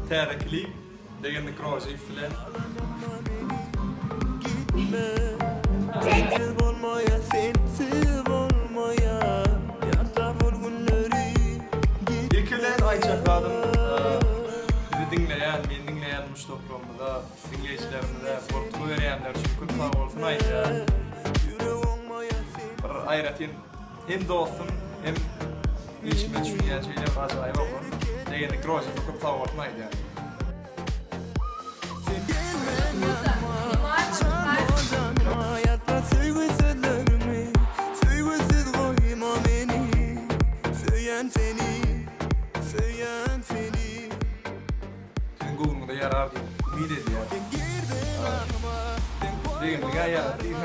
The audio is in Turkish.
Tärekli degende krozi ifle. Sensiz olmaya, sensiz olmaya, yarda vurgunları İlkilen ayçakladım. Bizi dinleyen, men dinleyen müştoklarımda, dinleyicilerimde, korktuğu öğrenenler için köp sağ olsun ayca. Bir ayratin hem dostum hem işime düşünen şeyler acayip olur. Degende krozi köp sağ olsun ayca. Senin gururunda yarar değil. Ümit ediyor. Degende yarar değil.